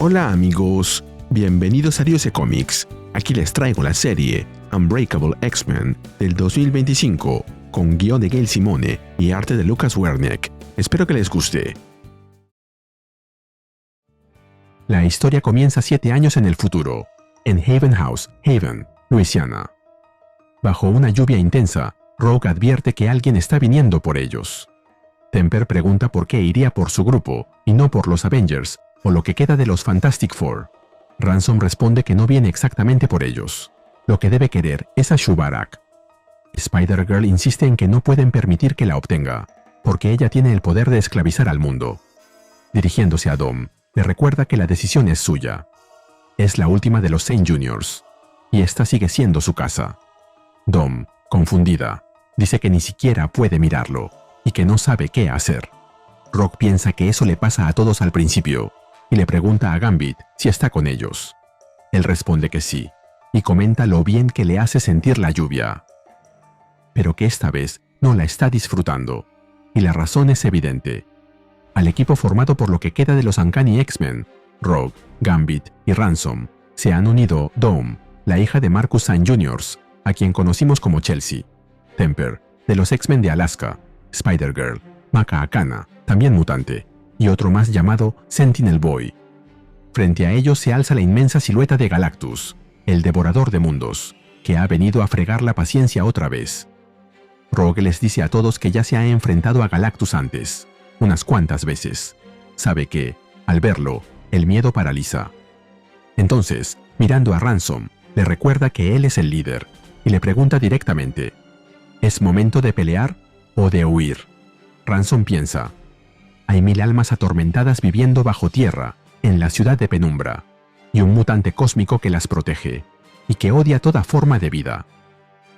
Hola amigos, bienvenidos a Dios de Comics. Aquí les traigo la serie Unbreakable X-Men del 2025 con guión de Gail Simone y arte de Lucas Werneck. Espero que les guste. La historia comienza 7 años en el futuro, en Haven House, Haven, Luisiana. Bajo una lluvia intensa, Rogue advierte que alguien está viniendo por ellos. Temper pregunta por qué iría por su grupo y no por los Avengers o lo que queda de los Fantastic Four. Ransom responde que no viene exactamente por ellos. Lo que debe querer es a Shubarak. Spider-Girl insiste en que no pueden permitir que la obtenga, porque ella tiene el poder de esclavizar al mundo. Dirigiéndose a Dom, le recuerda que la decisión es suya. Es la última de los Saint Juniors, y esta sigue siendo su casa. Dom, confundida, dice que ni siquiera puede mirarlo, y que no sabe qué hacer. Rogue piensa que eso le pasa a todos al principio, y le pregunta a Gambit si está con ellos. Él responde que sí, y comenta lo bien que le hace sentir la lluvia. Pero que esta vez no la está disfrutando, y la razón es evidente. Al equipo formado por lo que queda de los Uncanny X-Men, Rogue, Gambit y Ransom, se han unido Dom, la hija de Marcus Saint Juniors, a quien conocimos como Chelsea, Temper, de los X-Men de Alaska, Spider-Girl, Maka Akana, también mutante, y otro más llamado Sentinel Boy. Frente a ellos se alza la inmensa silueta de Galactus, el devorador de mundos, que ha venido a fregar la paciencia otra vez. Rogue les dice a todos que ya se ha enfrentado a Galactus antes, unas cuantas veces. Sabe que, al verlo, el miedo paraliza. Entonces, mirando a Ransom, le recuerda que él es el líder, y le pregunta directamente, ¿es momento de pelear o de huir? Ransom piensa, hay 1000 almas atormentadas viviendo bajo tierra, en la ciudad de Penumbra, y un mutante cósmico que las protege, y que odia toda forma de vida.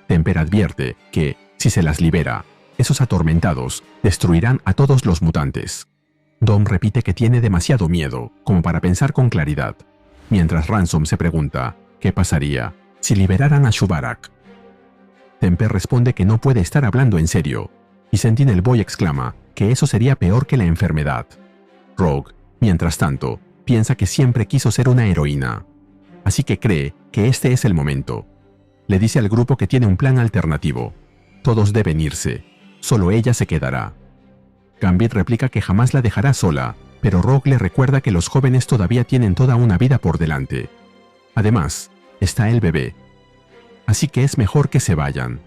Temper advierte que, si se las libera, esos atormentados destruirán a todos los mutantes. Dom repite que tiene demasiado miedo como para pensar con claridad, mientras Ransom se pregunta qué pasaría si liberaran a Shubarak. Temper responde que no puede estar hablando en serio, y Sentinel Boy exclama que eso sería peor que la enfermedad. Rogue, mientras tanto, piensa que siempre quiso ser una heroína, así que cree que este es el momento. Le dice al grupo que tiene un plan alternativo. Todos deben irse, solo ella se quedará. Gambit replica que jamás la dejará sola, pero Rogue le recuerda que los jóvenes todavía tienen toda una vida por delante. Además, está el bebé. Así que es mejor que se vayan.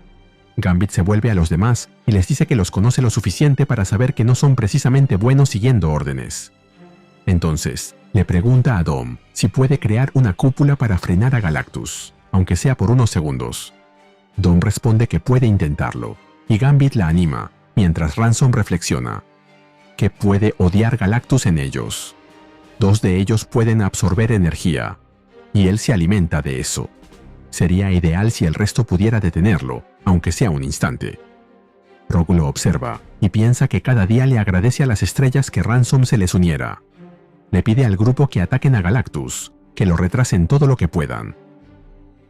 Gambit se vuelve a los demás y les dice que los conoce lo suficiente para saber que no son precisamente buenos siguiendo órdenes. Entonces, le pregunta a Dom si puede crear una cúpula para frenar a Galactus, aunque sea por unos segundos. Dom responde que puede intentarlo, y Gambit la anima, mientras Ransom reflexiona. ¿Qué puede odiar Galactus en ellos? 2 de ellos pueden absorber energía, y él se alimenta de eso. Sería ideal si el resto pudiera detenerlo, aunque sea un instante. Rogue lo observa y piensa que cada día le agradece a las estrellas que Ransom se les uniera. Le pide al grupo que ataquen a Galactus, que lo retrasen todo lo que puedan.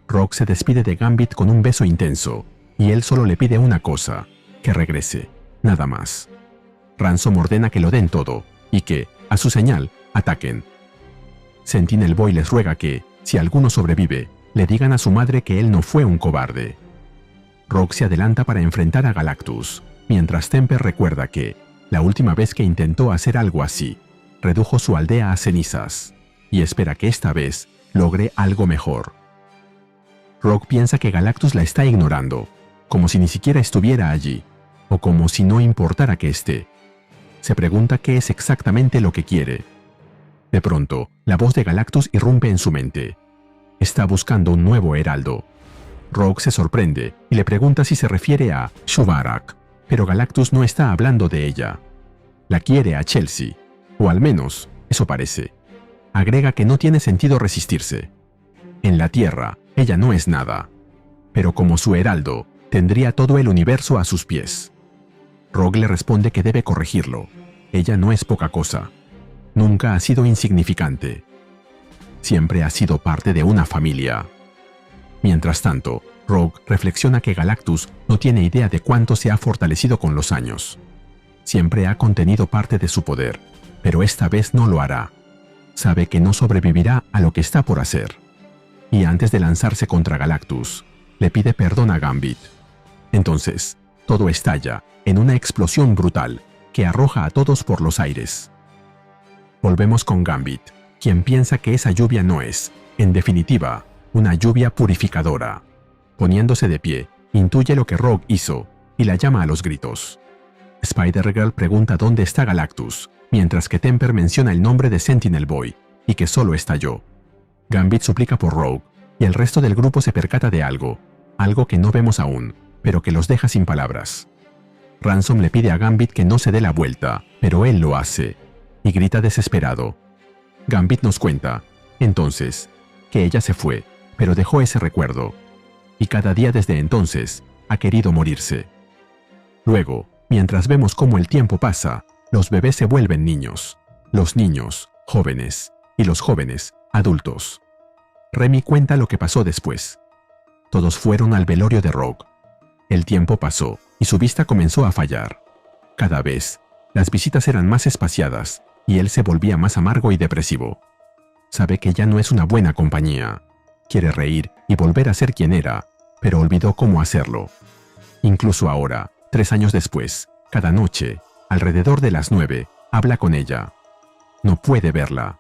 Rogue se despide de Gambit con un beso intenso, y él solo le pide una cosa, que regrese, nada más. Ransom ordena que lo den todo, y que, a su señal, ataquen. Sentinel Boy les ruega que, si alguno sobrevive, le digan a su madre que él no fue un cobarde. Rogue se adelanta para enfrentar a Galactus, mientras Temper recuerda que, la última vez que intentó hacer algo así, redujo su aldea a cenizas, y espera que esta vez logre algo mejor. Rogue piensa que Galactus la está ignorando, como si ni siquiera estuviera allí, o como si no importara que esté. Se pregunta qué es exactamente lo que quiere. De pronto, la voz de Galactus irrumpe en su mente. Está buscando un nuevo heraldo. Rogue se sorprende y le pregunta si se refiere a Shubarak, pero Galactus no está hablando de ella. La quiere a Chelsea, o al menos, eso parece. Agrega que no tiene sentido resistirse. En la Tierra, ella no es nada, pero como su heraldo, tendría todo el universo a sus pies. Rogue le responde que debe corregirlo. Ella no es poca cosa. Nunca ha sido insignificante. Siempre ha sido parte de una familia. Mientras tanto, Rogue reflexiona que Galactus no tiene idea de cuánto se ha fortalecido con los años. Siempre ha contenido parte de su poder, pero esta vez no lo hará. Sabe que no sobrevivirá a lo que está por hacer. Y antes de lanzarse contra Galactus, le pide perdón a Gambit. Entonces, todo estalla en una explosión brutal que arroja a todos por los aires. Volvemos con Gambit, quien piensa que esa lluvia no es, en definitiva, una lluvia purificadora. Poniéndose de pie, intuye lo que Rogue hizo y la llama a los gritos. Spider-Girl pregunta dónde está Galactus, mientras que Temper menciona el nombre de Sentinel Boy y que solo estalló. Gambit suplica por Rogue y el resto del grupo se percata de algo que no vemos aún, pero que los deja sin palabras. Ransom le pide a Gambit que no se dé la vuelta, pero él lo hace y grita desesperado. Gambit nos cuenta, entonces, que ella se fue, pero dejó ese recuerdo, y cada día desde entonces ha querido morirse. Luego, mientras vemos cómo el tiempo pasa, los bebés se vuelven niños, los niños, jóvenes, y los jóvenes, adultos. Remy cuenta lo que pasó después. Todos fueron al velorio de Rogue. El tiempo pasó, y su vista comenzó a fallar. Cada vez, las visitas eran más espaciadas, y él se volvía más amargo y depresivo. Sabe que ya no es una buena compañía. Quiere reír y volver a ser quien era, pero olvidó cómo hacerlo. Incluso ahora, 3 años después, cada noche, alrededor de las 9, habla con ella. No puede verla.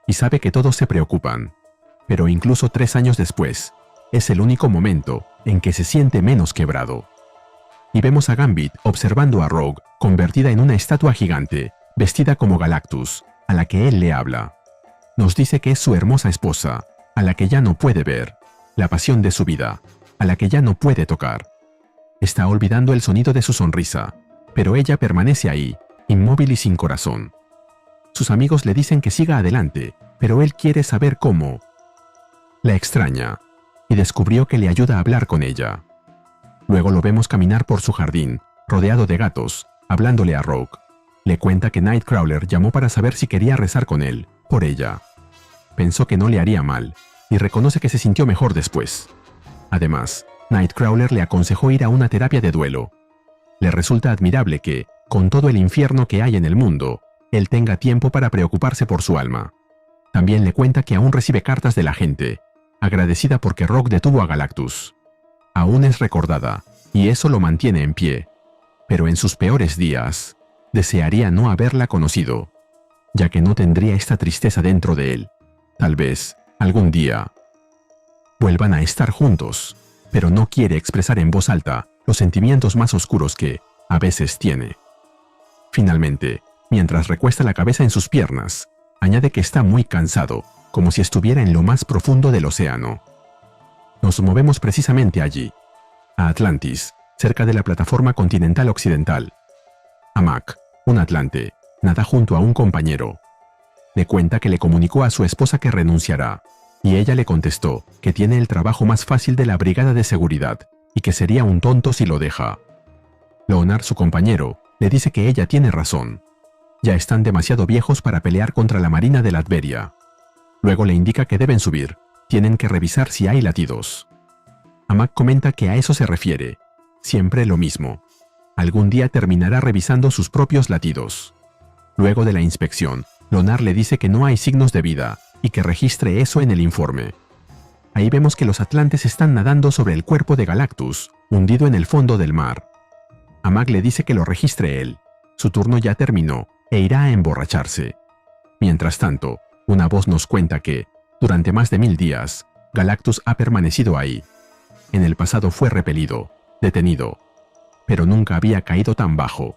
Y sabe que todos se preocupan. Pero incluso 3 años después, es el único momento en que se siente menos quebrado. Y vemos a Gambit observando a Rogue convertida en una estatua gigante, vestida como Galactus, a la que él le habla. Nos dice que es su hermosa esposa, a la que ya no puede ver, la pasión de su vida, a la que ya no puede tocar. Está olvidando el sonido de su sonrisa, pero ella permanece ahí, inmóvil y sin corazón. Sus amigos le dicen que siga adelante, pero él quiere saber cómo. La extraña, y descubrió que le ayuda a hablar con ella. Luego lo vemos caminar por su jardín, rodeado de gatos, hablándole a Rogue. Le cuenta que Nightcrawler llamó para saber si quería rezar con él, por ella. Pensó que no le haría mal, y reconoce que se sintió mejor después. Además, Nightcrawler le aconsejó ir a una terapia de duelo. Le resulta admirable que, con todo el infierno que hay en el mundo, él tenga tiempo para preocuparse por su alma. También le cuenta que aún recibe cartas de la gente, agradecida porque Rogue detuvo a Galactus. Aún es recordada, y eso lo mantiene en pie. Pero en sus peores días, desearía no haberla conocido, ya que no tendría esta tristeza dentro de él. Tal vez, algún día, vuelvan a estar juntos, pero no quiere expresar en voz alta los sentimientos más oscuros que, a veces, tiene. Finalmente, mientras recuesta la cabeza en sus piernas, añade que está muy cansado, como si estuviera en lo más profundo del océano. Nos movemos precisamente allí, a Atlantis, cerca de la plataforma continental occidental. Amak, un atlante, nada junto a un compañero. Le cuenta que le comunicó a su esposa que renunciará, y ella le contestó que tiene el trabajo más fácil de la brigada de seguridad y que sería un tonto si lo deja. Leonard, su compañero, le dice que ella tiene razón. Ya están demasiado viejos para pelear contra la Marina de Latveria. Luego le indica que deben subir, tienen que revisar si hay latidos. Amak comenta que a eso se refiere, siempre lo mismo. Algún día terminará revisando sus propios latidos. Luego de la inspección, Leonard le dice que no hay signos de vida y que registre eso en el informe. Ahí vemos que los atlantes están nadando sobre el cuerpo de Galactus, hundido en el fondo del mar. Amak le dice que lo registre él. Su turno ya terminó e irá a emborracharse. Mientras tanto, una voz nos cuenta que, durante más de 1000 días, Galactus ha permanecido ahí. En el pasado fue repelido, detenido, pero nunca había caído tan bajo.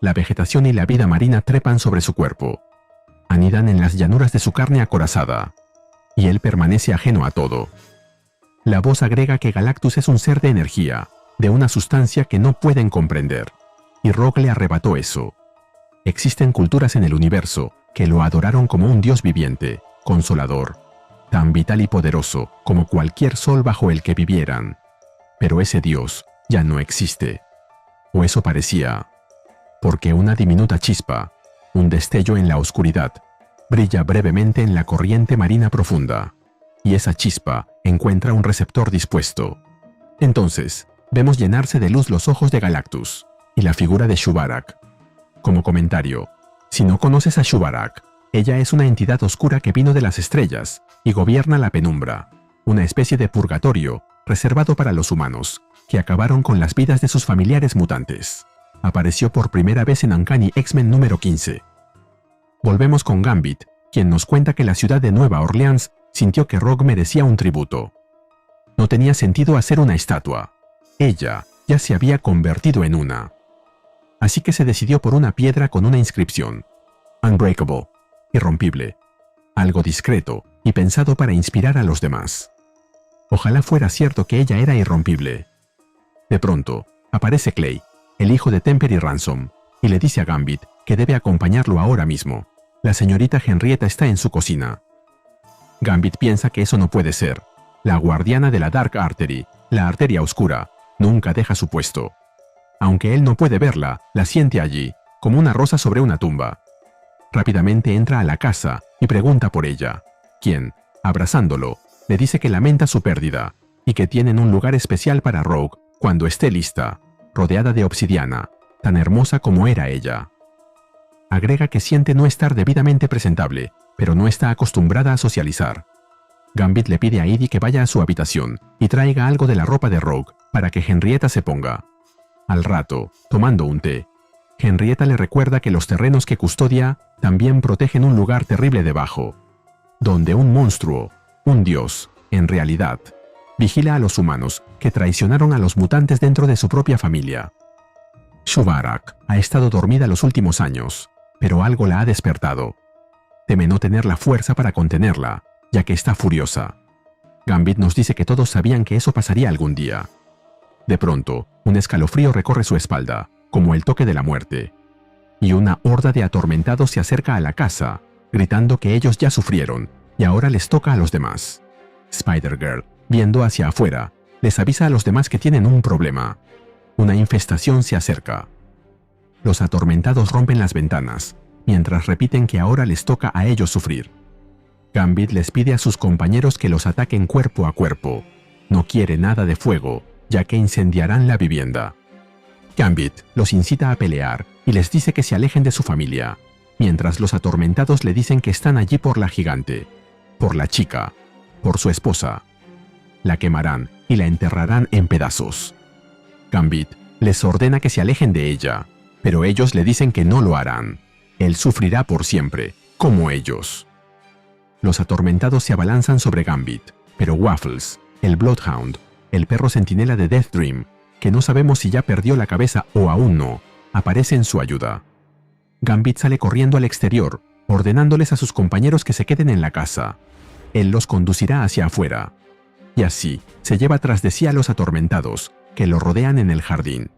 La vegetación y la vida marina trepan sobre su cuerpo. Anidan en las llanuras de su carne acorazada, y él permanece ajeno a todo. La voz agrega que Galactus es un ser de energía, de una sustancia que no pueden comprender, y Rogue le arrebató eso. Existen culturas en el universo que lo adoraron como un dios viviente, consolador, tan vital y poderoso como cualquier sol bajo el que vivieran. Pero ese dios ya no existe. O eso parecía. Porque una diminuta chispa, un destello en la oscuridad, brilla brevemente en la corriente marina profunda, y esa chispa encuentra un receptor dispuesto. Entonces, vemos llenarse de luz los ojos de Galactus y la figura de Shubarak. Como comentario, si no conoces a Shubarak, Ella es una entidad oscura que vino de las estrellas y gobierna la penumbra, una especie de purgatorio reservado para los humanos, que acabaron con las vidas de sus familiares mutantes. Apareció por primera vez en Uncanny X-Men número 15. Volvemos con Gambit, quien nos cuenta que la ciudad de Nueva Orleans sintió que Rogue merecía un tributo. No tenía sentido hacer una estatua. Ella ya se había convertido en una. Así que se decidió por una piedra con una inscripción: Unbreakable, irrompible, algo discreto y pensado para inspirar a los demás. Ojalá fuera cierto que ella era irrompible. De pronto, aparece Clay, el hijo de Temper y Ransom, y le dice a Gambit que debe acompañarlo ahora mismo. La señorita Henrietta está en su cocina. Gambit piensa que eso no puede ser. La guardiana de la Dark Artery, la arteria oscura, nunca deja su puesto. Aunque él no puede verla, la siente allí, como una rosa sobre una tumba. Rápidamente entra a la casa y pregunta por ella, quien, abrazándolo, le dice que lamenta su pérdida y que tienen un lugar especial para Rogue cuando esté lista, rodeada de obsidiana, tan hermosa como era ella. Agrega que siente no estar debidamente presentable, pero no está acostumbrada a socializar. Gambit le pide a Edie que vaya a su habitación y traiga algo de la ropa de Rogue para que Henrietta se ponga. Al rato, tomando un té, Henrietta le recuerda que los terrenos que custodia también protegen un lugar terrible debajo, donde un monstruo, un dios, en realidad, vigila a los humanos que traicionaron a los mutantes dentro de su propia familia. Shubarak ha estado dormida los últimos años, pero algo la ha despertado. Teme no tener la fuerza para contenerla, ya que está furiosa. Gambit nos dice que todos sabían que eso pasaría algún día. De pronto, un escalofrío recorre su espalda, como el toque de la muerte. Y una horda de atormentados se acerca a la casa, gritando que ellos ya sufrieron, y ahora les toca a los demás. Spider-Girl, viendo hacia afuera, les avisa a los demás que tienen un problema. Una infestación se acerca. Los atormentados rompen las ventanas, mientras repiten que ahora les toca a ellos sufrir. Gambit les pide a sus compañeros que los ataquen cuerpo a cuerpo. No quiere nada de fuego, ya que incendiarán la vivienda. Gambit los incita a pelear y les dice que se alejen de su familia, mientras los atormentados le dicen que están allí por la gigante, por la chica, por su esposa. La quemarán y la enterrarán en pedazos. Gambit les ordena que se alejen de ella, pero ellos le dicen que no lo harán. Él sufrirá por siempre, como ellos. Los atormentados se abalanzan sobre Gambit, pero Waffles, el Bloodhound, el perro centinela de Death Dream, que no sabemos si ya perdió la cabeza o aún no, aparece en su ayuda. Gambit sale corriendo al exterior, ordenándoles a sus compañeros que se queden en la casa. Él los conducirá hacia afuera. Y así, se lleva tras de sí a los atormentados, que lo rodean en el jardín.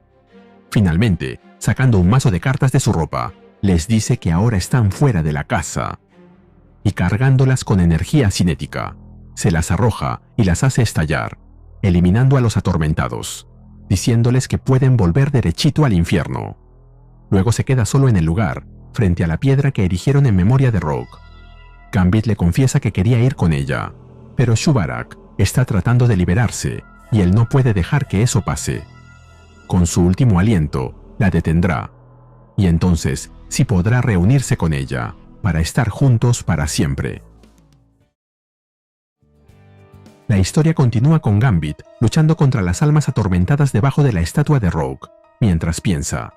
Finalmente, sacando un mazo de cartas de su ropa, les dice que ahora están fuera de la casa. Y cargándolas con energía cinética, se las arroja y las hace estallar, eliminando a los atormentados, diciéndoles que pueden volver derechito al infierno. Luego se queda solo en el lugar, frente a la piedra que erigieron en memoria de Rogue. Gambit le confiesa que quería ir con ella, pero Shubarak está tratando de liberarse y él no puede dejar que eso pase. Con su último aliento, la detendrá, y entonces sí podrá reunirse con ella para estar juntos para siempre. La historia continúa con Gambit luchando contra las almas atormentadas debajo de la estatua de Rogue, mientras piensa: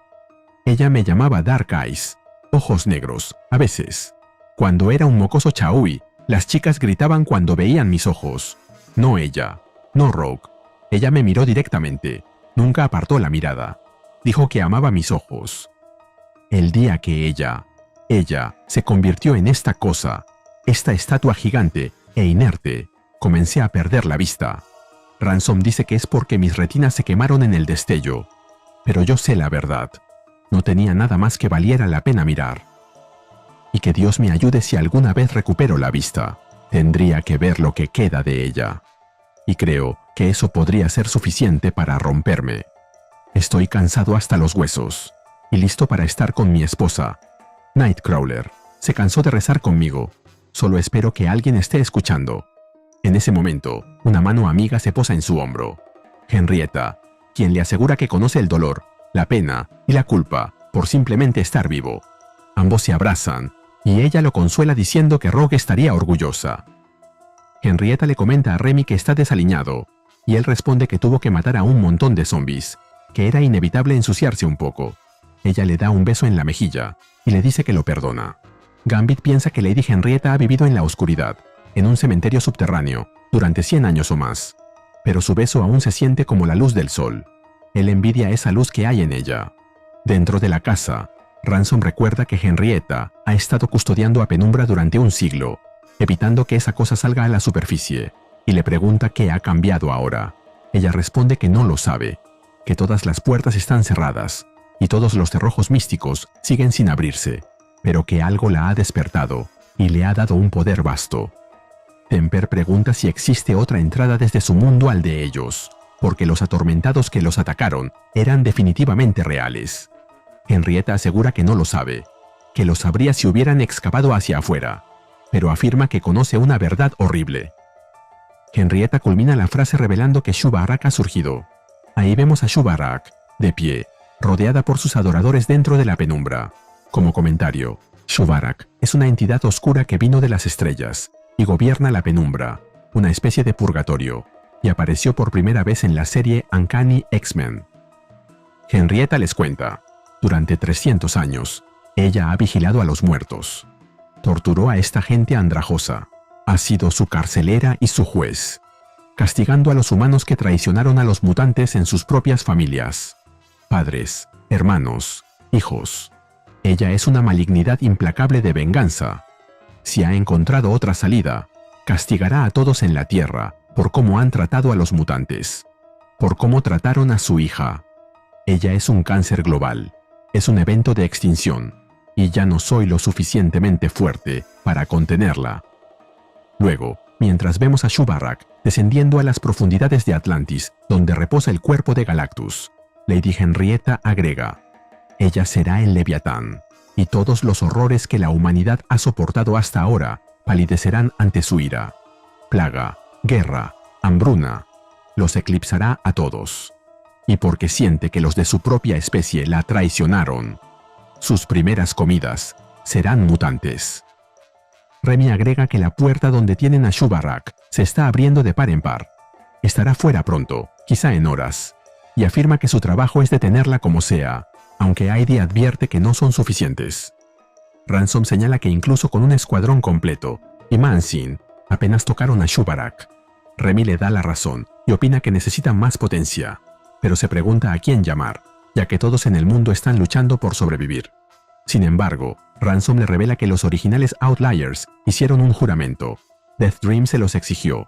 ella me llamaba Dark Eyes, ojos negros, a veces. Cuando era un mocoso chaui, las chicas gritaban cuando veían mis ojos. No ella, no Rogue. Ella me miró directamente, nunca apartó la mirada. Dijo que amaba mis ojos. El día que ella se convirtió en esta cosa, esta estatua gigante e inerte, comencé a perder la vista. Ransom dice que es porque mis retinas se quemaron en el destello, pero yo sé la verdad. No tenía nada más que valiera la pena mirar. Y que Dios me ayude si alguna vez recupero la vista. Tendría que ver lo que queda de ella. Y creo que eso podría ser suficiente para romperme. Estoy cansado hasta los huesos y listo para estar con mi esposa. Nightcrawler se cansó de rezar conmigo. Solo espero que alguien esté escuchando. En ese momento, una mano amiga se posa en su hombro. Henrietta, quien le asegura que conoce el dolor, la pena y la culpa por simplemente estar vivo. Ambos se abrazan y ella lo consuela diciendo que Rogue estaría orgullosa. Henrietta le comenta a Remy que está desaliñado, y él responde que tuvo que matar a un montón de zombies, que era inevitable ensuciarse un poco. Ella le da un beso en la mejilla, y le dice que lo perdona. Gambit piensa que Lady Henrietta ha vivido en la oscuridad, en un cementerio subterráneo, durante 100 años o más, pero su beso aún se siente como la luz del sol. Él envidia esa luz que hay en ella. Dentro de la casa, Ransom recuerda que Henrietta ha estado custodiando a Penumbra durante un siglo, evitando que esa cosa salga a la superficie, y le pregunta qué ha cambiado ahora. Ella responde que no lo sabe, que todas las puertas están cerradas, y todos los cerrojos místicos siguen sin abrirse, pero que algo la ha despertado, y le ha dado un poder vasto. Temper pregunta si existe otra entrada desde su mundo al de ellos, porque los atormentados que los atacaron eran definitivamente reales. Henrietta asegura que no lo sabe, que lo sabría si hubieran excavado hacia afuera, pero afirma que conoce una verdad horrible. Henrietta culmina la frase revelando que Shubarak ha surgido. Ahí vemos a Shubarak, de pie, rodeada por sus adoradores dentro de la penumbra. Como comentario, Shubarak es una entidad oscura que vino de las estrellas y gobierna la penumbra, una especie de purgatorio, y apareció por primera vez en la serie Uncanny X-Men. Henrietta les cuenta, durante 300 años, ella ha vigilado a los muertos. Torturó a esta gente andrajosa, ha sido su carcelera y su juez, castigando a los humanos que traicionaron a los mutantes en sus propias familias, padres, hermanos, hijos. Ella es una malignidad implacable de venganza. Si ha encontrado otra salida, castigará a todos en la Tierra por cómo han tratado a los mutantes, por cómo trataron a su hija. Ella es un cáncer global, es un evento de extinción, y ya no soy lo suficientemente fuerte para contenerla. Luego, mientras vemos a Shubarak descendiendo a las profundidades de Atlantis, donde reposa el cuerpo de Galactus, Lady Henrietta agrega, ella será el Leviatán, y todos los horrores que la humanidad ha soportado hasta ahora palidecerán ante su ira. Plaga, guerra, hambruna, los eclipsará a todos. Y porque siente que los de su propia especie la traicionaron, sus primeras comidas serán mutantes. Remy agrega que la puerta donde tienen a Shubarak se está abriendo de par en par. Estará fuera pronto, quizá en horas, y afirma que su trabajo es detenerla como sea, aunque Heidi advierte que no son suficientes. Ransom señala que incluso con un escuadrón completo y Mansin apenas tocaron a Shubarak. Remy le da la razón y opina que necesitan más potencia, pero se pregunta a quién llamar, ya que todos en el mundo están luchando por sobrevivir. Sin embargo, Ransom le revela que los originales Outliers hicieron un juramento. Death Dream se los exigió: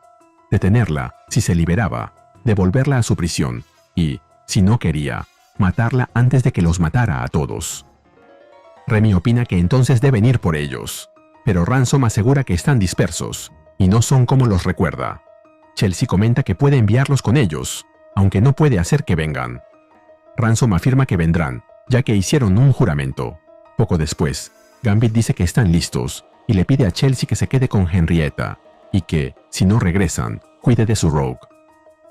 detenerla si se liberaba, devolverla a su prisión y, si no quería, matarla antes de que los matara a todos. Remy opina que entonces deben ir por ellos, pero Ransom asegura que están dispersos y no son como los recuerda. Chelsea comenta que puede enviarlos con ellos, aunque no puede hacer que vengan. Ransom afirma que vendrán, ya que hicieron un juramento. Poco después, Gambit dice que están listos y le pide a Chelsea que se quede con Henrietta y que, si no regresan, cuide de su Rogue.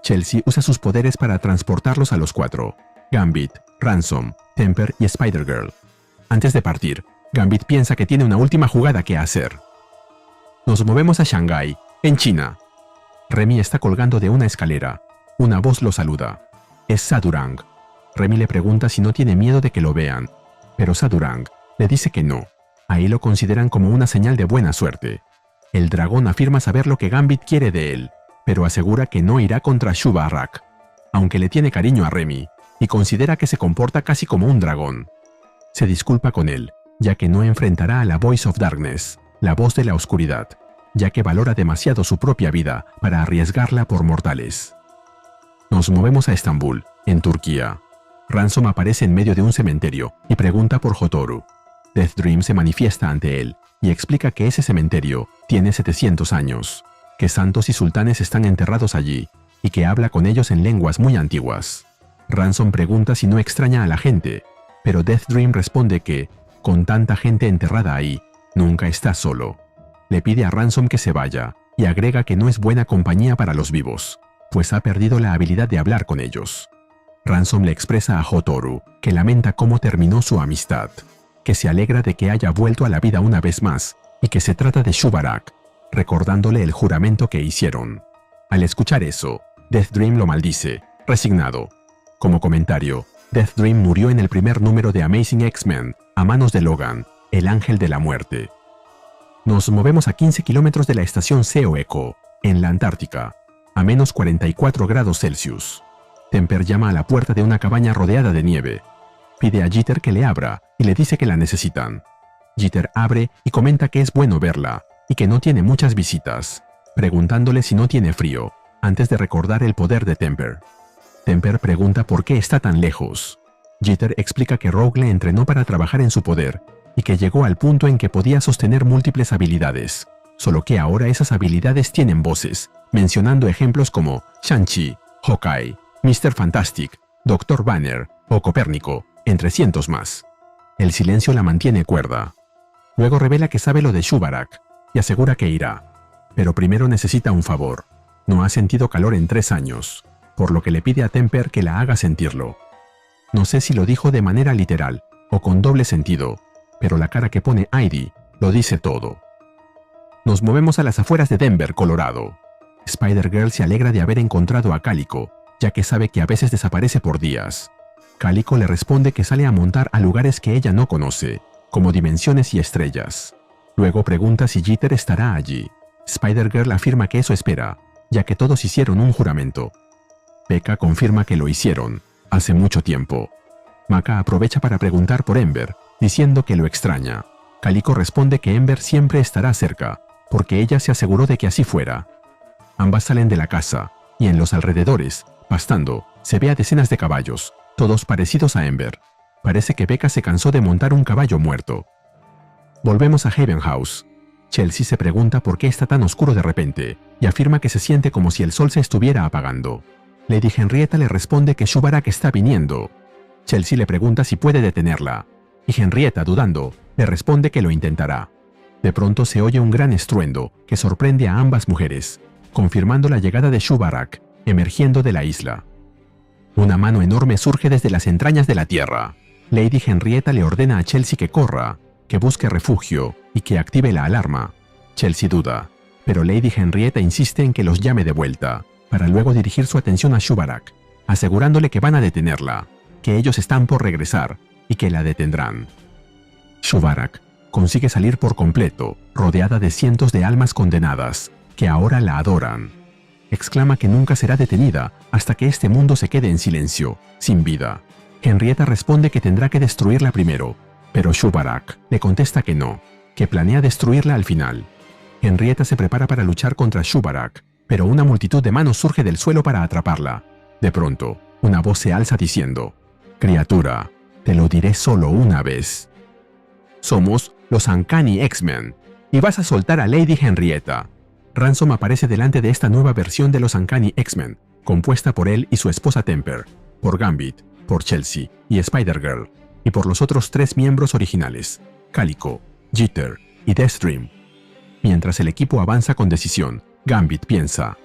Chelsea usa sus poderes para transportarlos a los cuatro: Gambit, Ransom, Temper y Spider-Girl. Antes de partir, Gambit piensa que tiene una última jugada que hacer. Nos movemos a Shanghái, en China. Remy está colgando de una escalera. Una voz lo saluda. Es Sadurang. Remy le pregunta si no tiene miedo de que lo vean, pero Sadurang le dice que no. Ahí lo consideran como una señal de buena suerte. El dragón afirma saber lo que Gambit quiere de él, pero asegura que no irá contra Shubarak, aunque le tiene cariño a Remy y considera que se comporta casi como un dragón. Se disculpa con él, ya que no enfrentará a la Voice of Darkness, la voz de la oscuridad, ya que valora demasiado su propia vida para arriesgarla por mortales. Nos movemos a Estambul, en Turquía. Ransom aparece en medio de un cementerio y pregunta por Hotoru. Death Dream se manifiesta ante él y explica que ese cementerio tiene 700 años, que santos y sultanes están enterrados allí y que habla con ellos en lenguas muy antiguas. Ransom pregunta si no extraña a la gente, pero Death Dream responde que, con tanta gente enterrada ahí, nunca está solo. Le pide a Ransom que se vaya y agrega que no es buena compañía para los vivos, pues ha perdido la habilidad de hablar con ellos. Ransom le expresa a Hotoru que lamenta cómo terminó su amistad. que se alegra de que haya vuelto a la vida una vez más y que se trata de Shubarak, recordándole el juramento que hicieron. Al escuchar eso, Deathstream lo maldice, resignado. Como comentario, Deathstream murió en el primer número de Amazing X-Men, a manos de Logan, el ángel de la muerte. Nos movemos a 15 kilómetros de la estación Seo Echo, en la Antártica, a menos 44 grados Celsius. Temper llama a la puerta de una cabaña rodeada de nieve. Pide a Jeter que le abra y le dice que la necesitan. Jeter abre y comenta que es bueno verla y que no tiene muchas visitas, preguntándole si no tiene frío, antes de recordar el poder de Temper. Temper pregunta por qué está tan lejos. Jeter explica que Rogue le entrenó para trabajar en su poder y que llegó al punto en que podía sostener múltiples habilidades, solo que ahora esas habilidades tienen voces, mencionando ejemplos como Shang-Chi, Hawkeye, Mr. Fantastic, Dr. Banner o Copérnico, entre cientos más. El silencio la mantiene cuerda. Luego revela que sabe lo de Shubarak y asegura que irá, pero primero necesita un favor. No ha sentido calor en 3 años, por lo que le pide a Temper que la haga sentirlo. No sé si lo dijo de manera literal o con doble sentido, pero la cara que pone Heidi lo dice todo. Nos movemos a las afueras de Denver, Colorado. Spider-Girl se alegra de haber encontrado a Cálico, ya que sabe que a veces desaparece por días. Cálico le responde que sale a montar a lugares que ella no conoce, como dimensiones y estrellas. Luego pregunta si Jeter estará allí. Spider-Girl afirma que eso espera, ya que todos hicieron un juramento. Pekka confirma que lo hicieron, hace mucho tiempo. Maka aprovecha para preguntar por Ember, diciendo que lo extraña. Cálico responde que Ember siempre estará cerca, porque ella se aseguró de que así fuera. Ambas salen de la casa, y en los alrededores, pastando, se ve a decenas de caballos, todos parecidos a Ember. Parece que Pekka se cansó de montar un caballo muerto. Volvemos a Haven House. Chelsea se pregunta por qué está tan oscuro de repente, y afirma que se siente como si el sol se estuviera apagando. Lady Henrietta le responde que Shubarak está viniendo. Chelsea le pregunta si puede detenerla, y Henrietta, dudando, le responde que lo intentará. De pronto se oye un gran estruendo que sorprende a ambas mujeres, confirmando la llegada de Shubarak, emergiendo de la isla. Una mano enorme surge desde las entrañas de la tierra. Lady Henrietta le ordena a Chelsea que corra, que busque refugio y que active la alarma. Chelsea duda, pero Lady Henrietta insiste en que los llame de vuelta, para luego dirigir su atención a Shubarak, asegurándole que van a detenerla, que ellos están por regresar y que la detendrán. Shubarak consigue salir por completo, rodeada de cientos de almas condenadas, que ahora la adoran. Exclama que nunca será detenida hasta que este mundo se quede en silencio, sin vida. Henrietta responde que tendrá que destruirla primero, pero Shubarak le contesta que no, que planea destruirla al final. Henrietta se prepara para luchar contra Shubarak, pero una multitud de manos surge del suelo para atraparla. De pronto, una voz se alza diciendo: «Criatura, te lo diré solo una vez. Somos los Uncanny X-Men, y vas a soltar a Lady Henrietta». Ransom aparece delante de esta nueva versión de los Uncanny X-Men, compuesta por él y su esposa Temper, por Gambit, por Chelsea y Spider-Girl, y por los otros 3 miembros originales, Cálico, Jeter y Deathstream. Mientras el equipo avanza con decisión, Gambit piensa: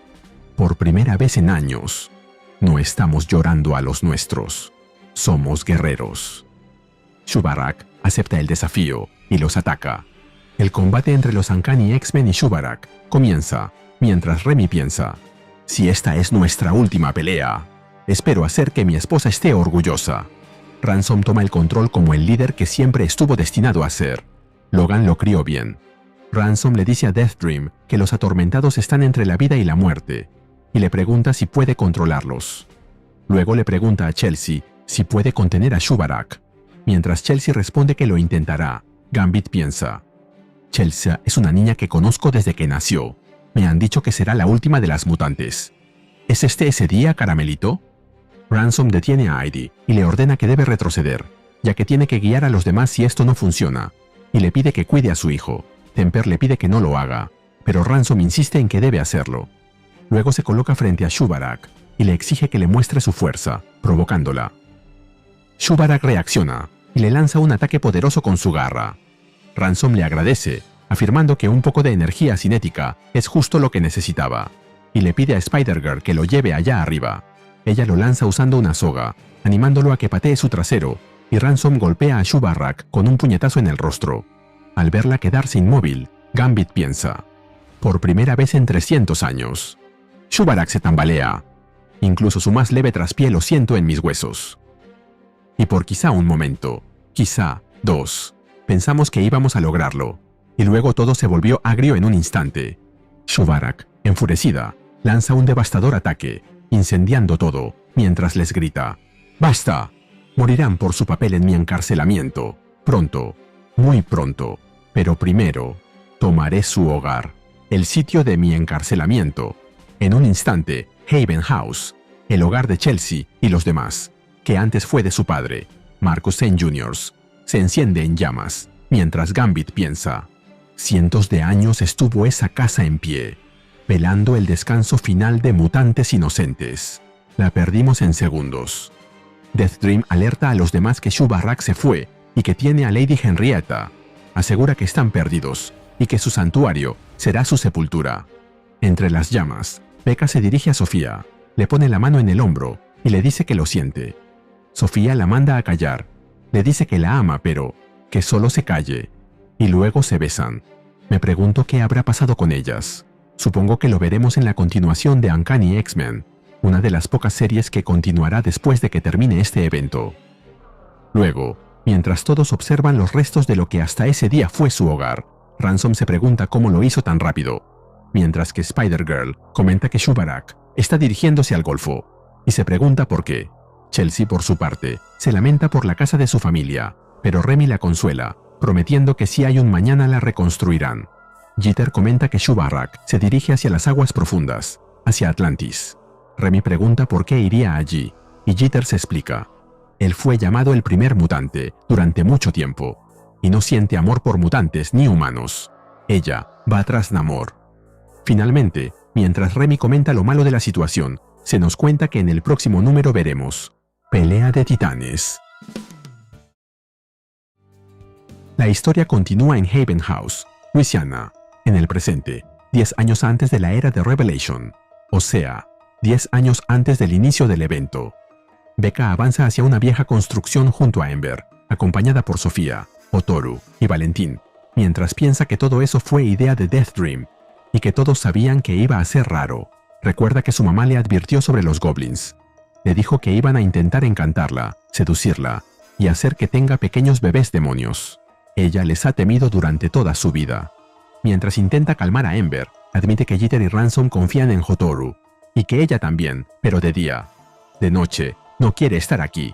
por primera vez en años, no estamos llorando a los nuestros, somos guerreros. Shubarak acepta el desafío y los ataca. El combate entre los Uncanny X-Men y Shubarak comienza, mientras Remy piensa: si esta es nuestra última pelea, espero hacer que mi esposa esté orgullosa. Ransom toma el control como el líder que siempre estuvo destinado a ser. Logan lo crió bien. Ransom le dice a Deathstream que los atormentados están entre la vida y la muerte, y le pregunta si puede controlarlos. Luego le pregunta a Chelsea si puede contener a Shubarak. Mientras Chelsea responde que lo intentará, Gambit piensa: Chelsea es una niña que conozco desde que nació. Me han dicho que será la última de las mutantes. ¿Es este ese día, Caramelito? Ransom detiene a Heidi y le ordena que debe retroceder, ya que tiene que guiar a los demás si esto no funciona, y le pide que cuide a su hijo. Temper le pide que no lo haga, pero Ransom insiste en que debe hacerlo. Luego se coloca frente a Shubarak y le exige que le muestre su fuerza, provocándola. Shubarak reacciona y le lanza un ataque poderoso con su garra. Ransom le agradece, afirmando que un poco de energía cinética es justo lo que necesitaba, y le pide a Spider-Girl que lo lleve allá arriba. Ella lo lanza usando una soga, animándolo a que patee su trasero, y Ransom golpea a Shubarak con un puñetazo en el rostro. Al verla quedarse inmóvil, Gambit piensa: por primera vez en 300 años. Shubarak se tambalea. Incluso su más leve traspié lo siento en mis huesos. Y por quizá un momento, quizá 2, pensamos que íbamos a lograrlo, y luego todo se volvió agrio en un instante. Shubarak, enfurecida, lanza un devastador ataque, incendiando todo, mientras les grita: ¡basta! Morirán por su papel en mi encarcelamiento. Pronto, muy pronto. Pero primero, tomaré su hogar, el sitio de mi encarcelamiento. En un instante, Haven House, el hogar de Chelsea y los demás, que antes fue de su padre, Marcus St. Jr., se enciende en llamas, mientras Gambit piensa: cientos de años estuvo esa casa en pie, velando el descanso final de mutantes inocentes. La perdimos en segundos. Death Dream alerta a los demás que Shubarak se fue y que tiene a Lady Henrietta. Asegura que están perdidos y que su santuario será su sepultura. Entre las llamas, Becca se dirige a Sofía, le pone la mano en el hombro y le dice que lo siente. Sofía la manda a callar, le dice que la ama pero que solo se calle, y luego se besan. Me pregunto qué habrá pasado con ellas. Supongo que lo veremos en la continuación de Uncanny X-Men, una de las pocas series que continuará después de que termine este evento. Luego, mientras todos observan los restos de lo que hasta ese día fue su hogar, Ransom se pregunta cómo lo hizo tan rápido, mientras que Spider-Girl comenta que Shubarak está dirigiéndose al Golfo, y se pregunta por qué. Chelsea, por su parte, se lamenta por la casa de su familia, pero Remy la consuela, prometiendo que si hay un mañana la reconstruirán. Jeter comenta que Shubarak se dirige hacia las aguas profundas, hacia Atlantis. Remy pregunta por qué iría allí, y Jeter se explica. Él fue llamado el primer mutante durante mucho tiempo, y no siente amor por mutantes ni humanos. Ella va tras Namor. Finalmente, mientras Remy comenta lo malo de la situación, se nos cuenta que en el próximo número veremos Pelea de Titanes. La historia continúa en Haven House, Luisiana, en el presente, 10 años antes de la era de Revelation, o sea, 10 años antes del inicio del evento. Becca avanza hacia una vieja construcción junto a Ember, acompañada por Sofía, Hotaru y Valentín, mientras piensa que todo eso fue idea de Death Dream, y que todos sabían que iba a ser raro. Recuerda que su mamá le advirtió sobre los goblins. Le dijo que iban a intentar encantarla, seducirla, y hacer que tenga pequeños bebés demonios. Ella les ha temido durante toda su vida. Mientras intenta calmar a Ember, admite que Jeter y Ransom confían en Hotaru, y que ella también, pero de día. De noche, no quiere estar aquí.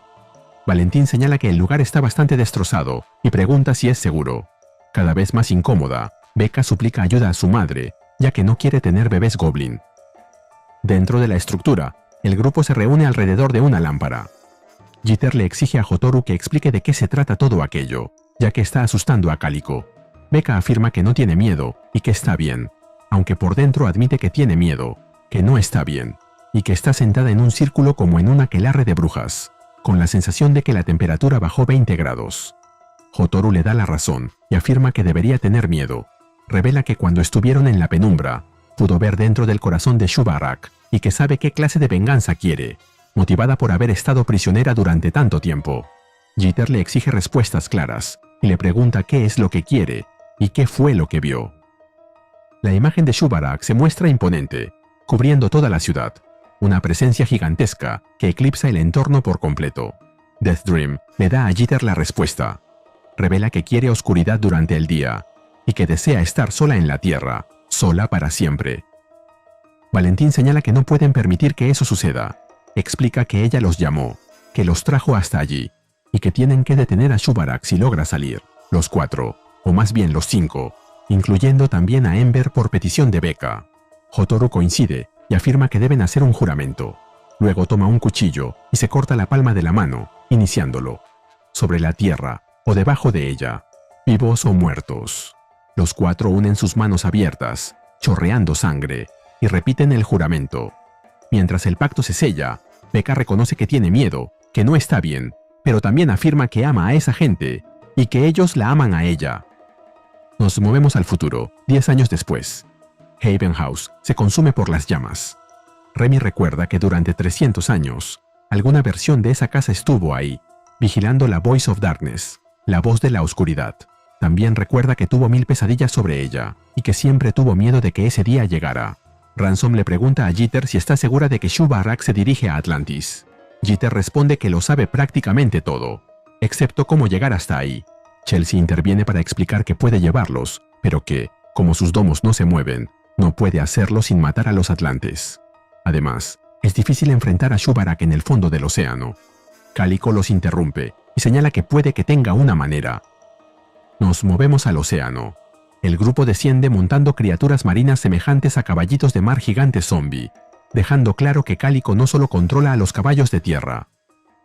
Valentín señala que el lugar está bastante destrozado y pregunta si es seguro. Cada vez más incómoda, Becca suplica ayuda a su madre, ya que no quiere tener bebés goblin. Dentro de la estructura, el grupo se reúne alrededor de una lámpara. Jeter le exige a Hotaru que explique de qué se trata todo aquello, ya que está asustando a Cálico. Becca afirma que no tiene miedo y que está bien, aunque por dentro admite que tiene miedo, que no está bien, y que está sentada en un círculo como en un aquelarre de brujas, con la sensación de que la temperatura bajó 20 grados. Hotaru le da la razón y afirma que debería tener miedo. Revela que cuando estuvieron en la penumbra, pudo ver dentro del corazón de Shubarak y que sabe qué clase de venganza quiere, motivada por haber estado prisionera durante tanto tiempo. Jeter le exige respuestas claras y le pregunta qué es lo que quiere y qué fue lo que vio. La imagen de Shubarak se muestra imponente, cubriendo toda la ciudad, una presencia gigantesca que eclipsa el entorno por completo. Death Dream le da a Jeter la respuesta. Revela que quiere oscuridad durante el día y que desea estar sola en la Tierra, sola para siempre. Valentín señala que no pueden permitir que eso suceda. Explica que ella los llamó, que los trajo hasta allí y que tienen que detener a Shubarak si logra salir, los 4, o más bien los 5, incluyendo también a Ember por petición de Becca. Hotaru coincide y afirma que deben hacer un juramento. Luego toma un cuchillo y se corta la palma de la mano, iniciándolo. Sobre la tierra o debajo de ella, vivos o muertos. Los 4 unen sus manos abiertas, chorreando sangre, y repiten el juramento. Mientras el pacto se sella, Becca reconoce que tiene miedo, que no está bien, pero también afirma que ama a esa gente y que ellos la aman a ella. Nos movemos al futuro, 10 años después. Haven House se consume por las llamas. Remy recuerda que durante 300 años, alguna versión de esa casa estuvo ahí, vigilando la Voice of Darkness, la voz de la oscuridad. También recuerda que tuvo 1000 pesadillas sobre ella, y que siempre tuvo miedo de que ese día llegara. Ransom le pregunta a Jeter si está segura de que Shu-Barrak se dirige a Atlantis. Jeter responde que lo sabe prácticamente todo, excepto cómo llegar hasta ahí. Chelsea interviene para explicar que puede llevarlos, pero que, como sus domos no se mueven, no puede hacerlo sin matar a los atlantes. Además, es difícil enfrentar a Shu-Barrak en el fondo del océano. Cálico los interrumpe y señala que puede que tenga una manera. Nos movemos al océano. El grupo desciende montando criaturas marinas semejantes a caballitos de mar gigantes zombie, dejando claro que Cálico no solo controla a los caballos de tierra.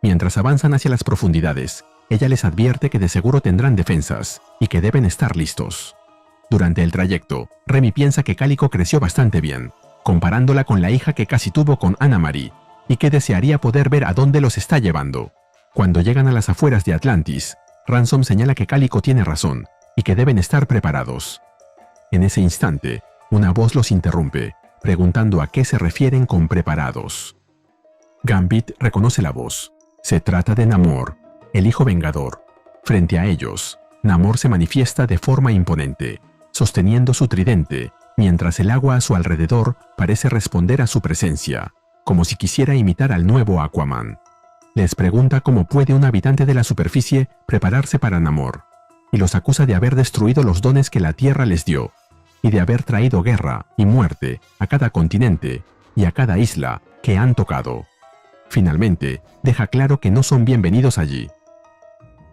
Mientras avanzan hacia las profundidades, ella les advierte que de seguro tendrán defensas y que deben estar listos. Durante el trayecto, Remy piensa que Cálico creció bastante bien, comparándola con la hija que casi tuvo con Anna-Marie, y que desearía poder ver a dónde los está llevando. Cuando llegan a las afueras de Atlantis, Ransom señala que Cálico tiene razón y que deben estar preparados. En ese instante, una voz los interrumpe, preguntando a qué se refieren con preparados. Gambit reconoce la voz. Se trata de Namor, el hijo vengador. Frente a ellos, Namor se manifiesta de forma imponente, sosteniendo su tridente, mientras el agua a su alrededor parece responder a su presencia, como si quisiera imitar al nuevo Aquaman. Les pregunta cómo puede un habitante de la superficie prepararse para Namor, y los acusa de haber destruido los dones que la Tierra les dio, y de haber traído guerra y muerte a cada continente y a cada isla que han tocado. Finalmente, deja claro que no son bienvenidos allí.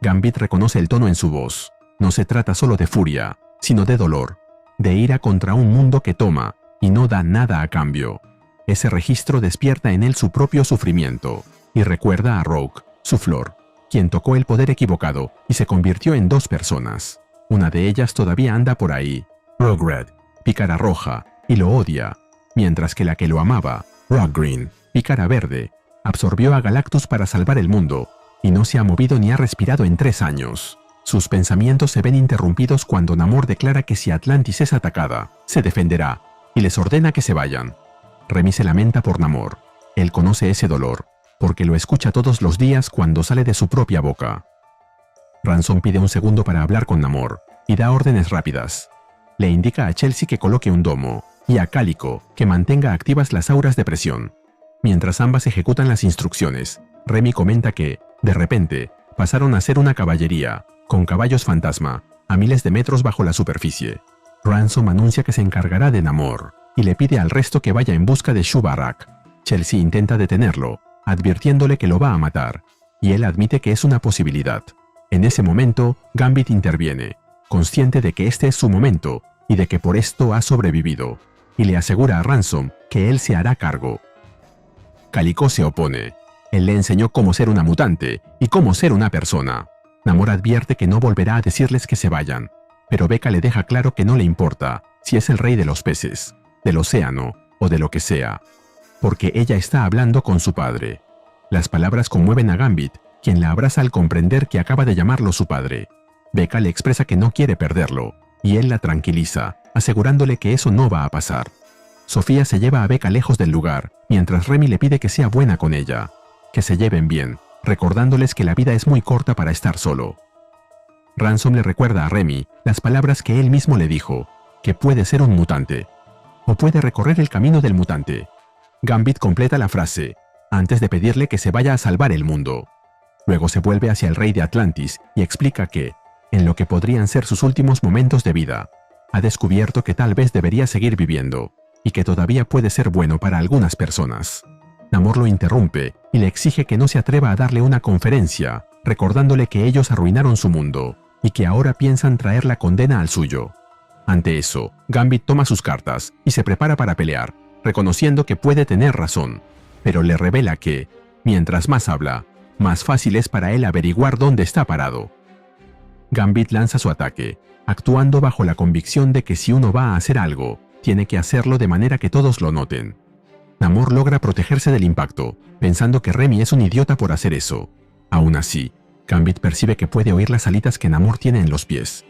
Gambit reconoce el tono en su voz. No se trata solo de furia, sino de dolor, de ira contra un mundo que toma y no da nada a cambio. Ese registro despierta en él su propio sufrimiento, y recuerda a Rogue, su flor, quien tocó el poder equivocado y se convirtió en 2 personas. Una de ellas todavía anda por ahí, Rogue Red, pícara roja, y lo odia, mientras que la que lo amaba, Rogue Green, pícara verde, absorbió a Galactus para salvar el mundo, y no se ha movido ni ha respirado en 3 años. Sus pensamientos se ven interrumpidos cuando Namor declara que si Atlantis es atacada, se defenderá, y les ordena que se vayan. Remy se lamenta por Namor. Él conoce ese dolor, porque lo escucha todos los días cuando sale de su propia boca. Ransom pide un segundo para hablar con Namor, y da órdenes rápidas. Le indica a Chelsea que coloque un domo, y a Cálico que mantenga activas las auras de presión. Mientras ambas ejecutan las instrucciones, Remy comenta que, de repente, pasaron a ser una caballería, con caballos fantasma, a miles de metros bajo la superficie. Ransom anuncia que se encargará de Namor, y le pide al resto que vaya en busca de Shu-Barrak. Chelsea intenta detenerlo, advirtiéndole que lo va a matar, y él admite que es una posibilidad. En ese momento, Gambit interviene, consciente de que este es su momento, y de que por esto ha sobrevivido, y le asegura a Ransom que él se hará cargo. Cálico se opone. Él le enseñó cómo ser una mutante y cómo ser una persona. Namor advierte que no volverá a decirles que se vayan, pero Becca le deja claro que no le importa si es el rey de los peces, del océano o de lo que sea, porque ella está hablando con su padre. Las palabras conmueven a Gambit, quien la abraza al comprender que acaba de llamarlo su padre. Becca le expresa que no quiere perderlo, y él la tranquiliza, asegurándole que eso no va a pasar. Sofía se lleva a Becca lejos del lugar, mientras Remy le pide que sea buena con ella, que se lleven bien, recordándoles que la vida es muy corta para estar solo. Ransom le recuerda a Remy las palabras que él mismo le dijo, que puede ser un mutante, o puede recorrer el camino del mutante. Gambit completa la frase, antes de pedirle que se vaya a salvar el mundo. Luego se vuelve hacia el rey de Atlantis y explica que, en lo que podrían ser sus últimos momentos de vida, ha descubierto que tal vez debería seguir viviendo, y que todavía puede ser bueno para algunas personas. Namor lo interrumpe y le exige que no se atreva a darle una conferencia, recordándole que ellos arruinaron su mundo, y que ahora piensan traer la condena al suyo. Ante eso, Gambit toma sus cartas y se prepara para pelear, reconociendo que puede tener razón, pero le revela que, mientras más habla, más fácil es para él averiguar dónde está parado. Gambit lanza su ataque, actuando bajo la convicción de que si uno va a hacer algo, tiene que hacerlo de manera que todos lo noten. Namor logra protegerse del impacto, pensando que Remy es un idiota por hacer eso. Aún así, Gambit percibe que puede oír las alitas que Namor tiene en los pies.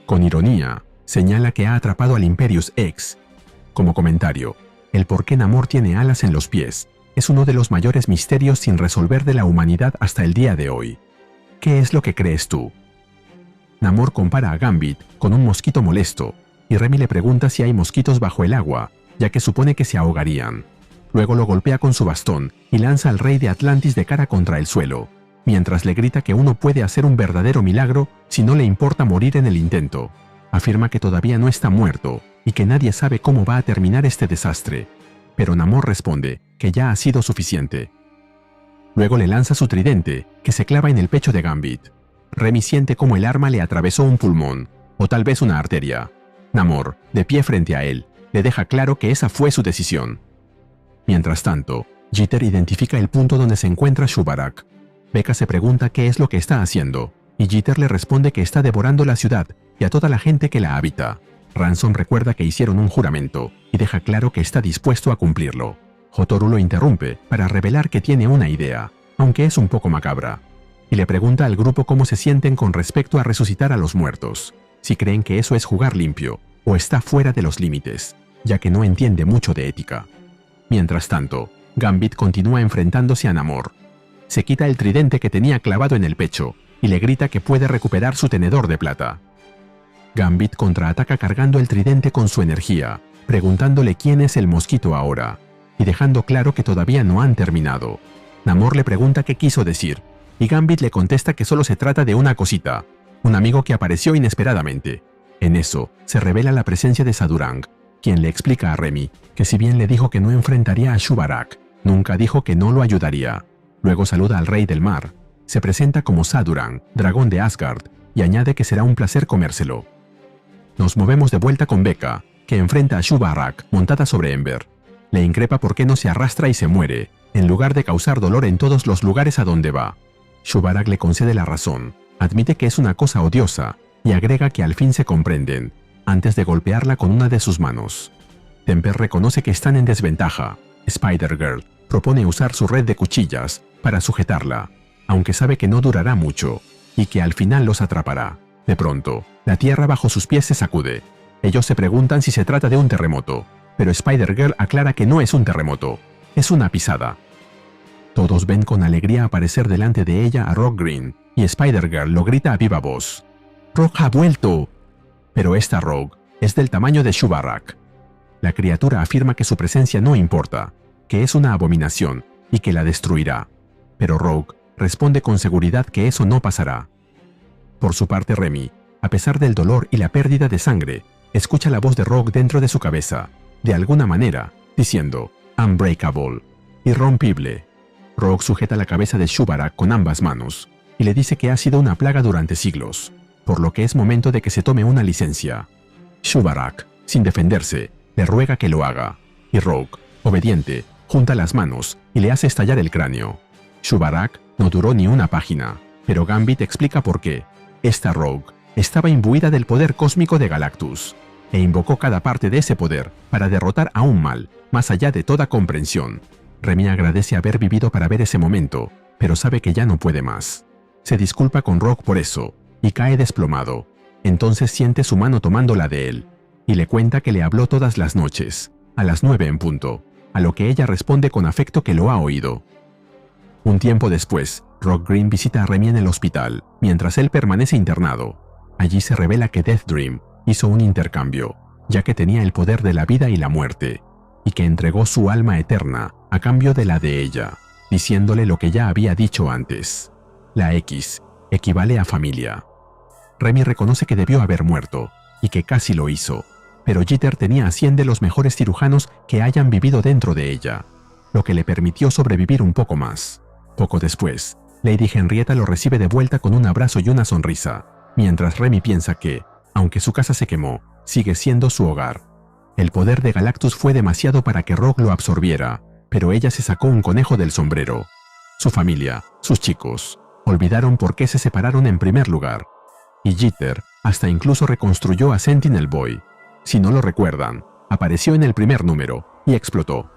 Con ironía, señala que ha atrapado al Imperius X. Como comentario, el por qué Namor tiene alas en los pies es uno de los mayores misterios sin resolver de la humanidad hasta el día de hoy. ¿Qué es lo que crees tú? Namor compara a Gambit con un mosquito molesto, y Remy le pregunta si hay mosquitos bajo el agua, ya que supone que se ahogarían. Luego lo golpea con su bastón y lanza al rey de Atlantis de cara contra el suelo, mientras le grita que uno puede hacer un verdadero milagro si no le importa morir en el intento. Afirma que todavía no está muerto y que nadie sabe cómo va a terminar este desastre, pero Namor responde que ya ha sido suficiente. Luego le lanza su tridente, que se clava en el pecho de Gambit. Remy siente cómo el arma le atravesó un pulmón, o tal vez una arteria. Namor, de pie frente a él, le deja claro que esa fue su decisión. Mientras tanto, Jeter identifica el punto donde se encuentra Shubarak. Becca se pregunta qué es lo que está haciendo, y Jeter le responde que está devorando la ciudad y a toda la gente que la habita. Ransom recuerda que hicieron un juramento, y deja claro que está dispuesto a cumplirlo. Hotaru lo interrumpe para revelar que tiene una idea, aunque es un poco macabra, y le pregunta al grupo cómo se sienten con respecto a resucitar a los muertos, si creen que eso es jugar limpio, o está fuera de los límites, ya que no entiende mucho de ética. Mientras tanto, Gambit continúa enfrentándose a Namor. Se quita el tridente que tenía clavado en el pecho, y le grita que puede recuperar su tenedor de plata. Gambit contraataca cargando el tridente con su energía, preguntándole quién es el mosquito ahora, y dejando claro que todavía no han terminado. Namor le pregunta qué quiso decir, y Gambit le contesta que solo se trata de una cosita, un amigo que apareció inesperadamente. En eso, se revela la presencia de Sadurang, quien le explica a Remy que si bien le dijo que no enfrentaría a Shubarak, nunca dijo que no lo ayudaría. Luego saluda al rey del mar, se presenta como Sadurang, dragón de Asgard, y añade que será un placer comérselo. Nos movemos de vuelta con Becca, que enfrenta a Shubarak montada sobre Ember. Le increpa por qué no se arrastra y se muere, en lugar de causar dolor en todos los lugares a donde va. Shubarak le concede la razón, admite que es una cosa odiosa, y agrega que al fin se comprenden, antes de golpearla con una de sus manos. Temper reconoce que están en desventaja. Spider-Girl propone usar su red de cuchillas para sujetarla, aunque sabe que no durará mucho, y que al final los atrapará. De pronto, la tierra bajo sus pies se sacude. Ellos se preguntan si se trata de un terremoto, pero Spider-Girl aclara que no es un terremoto, es una pisada. Todos ven con alegría aparecer delante de ella a Rock Green, y Spider-Girl lo grita a viva voz. ¡Rock ha vuelto! Pero esta Rogue es del tamaño de Shubarak. La criatura afirma que su presencia no importa, que es una abominación y que la destruirá. Pero Rogue responde con seguridad que eso no pasará. Por su parte Remy, a pesar del dolor y la pérdida de sangre, escucha la voz de Rogue dentro de su cabeza, de alguna manera, diciendo «Unbreakable», irrompible. Rogue sujeta la cabeza de Shubarak con ambas manos y le dice que ha sido una plaga durante siglos, por lo que es momento de que se tome una licencia. Shubarak, sin defenderse, le ruega que lo haga, y Rogue, obediente, junta las manos y le hace estallar el cráneo. Shubarak no duró ni una página, pero Gambit explica por qué. Esta Rogue estaba imbuida del poder cósmico de Galactus, e invocó cada parte de ese poder para derrotar a un mal, más allá de toda comprensión. Remy agradece haber vivido para ver ese momento, pero sabe que ya no puede más. Se disculpa con Rogue por eso, y cae desplomado. Entonces siente su mano tomando la de él, y le cuenta que le habló todas las noches, a las 9 en punto, a lo que ella responde con afecto que lo ha oído. Un tiempo después, Rock Green visita a Remy en el hospital, mientras él permanece internado. Allí se revela que Death Dream hizo un intercambio, ya que tenía el poder de la vida y la muerte, y que entregó su alma eterna a cambio de la de ella, diciéndole lo que ya había dicho antes. La X equivale a familia. Remy reconoce que debió haber muerto, y que casi lo hizo, pero Jeter tenía a 100 de los mejores cirujanos que hayan vivido dentro de ella, lo que le permitió sobrevivir un poco más. Poco después, Lady Henrietta lo recibe de vuelta con un abrazo y una sonrisa, mientras Remy piensa que, aunque su casa se quemó, sigue siendo su hogar. El poder de Galactus fue demasiado para que Rogue lo absorbiera, pero ella se sacó un conejo del sombrero. Su familia, sus chicos, olvidaron por qué se separaron en primer lugar. Y Jeter hasta incluso reconstruyó a Sentinel Boy. Si no lo recuerdan, apareció en el primer número y explotó.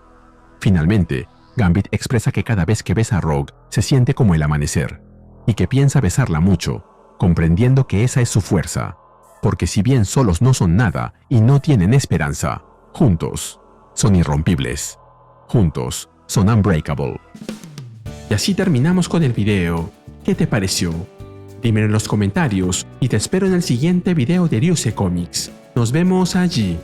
Finalmente, Gambit expresa que cada vez que besa a Rogue se siente como el amanecer, y que piensa besarla mucho, comprendiendo que esa es su fuerza, porque si bien solos no son nada y no tienen esperanza, juntos son irrompibles. Juntos son unbreakable. Y así terminamos con el video. ¿Qué te pareció? Dímelo en los comentarios y te espero en el siguiente video de Ryusei Comics. Nos vemos allí.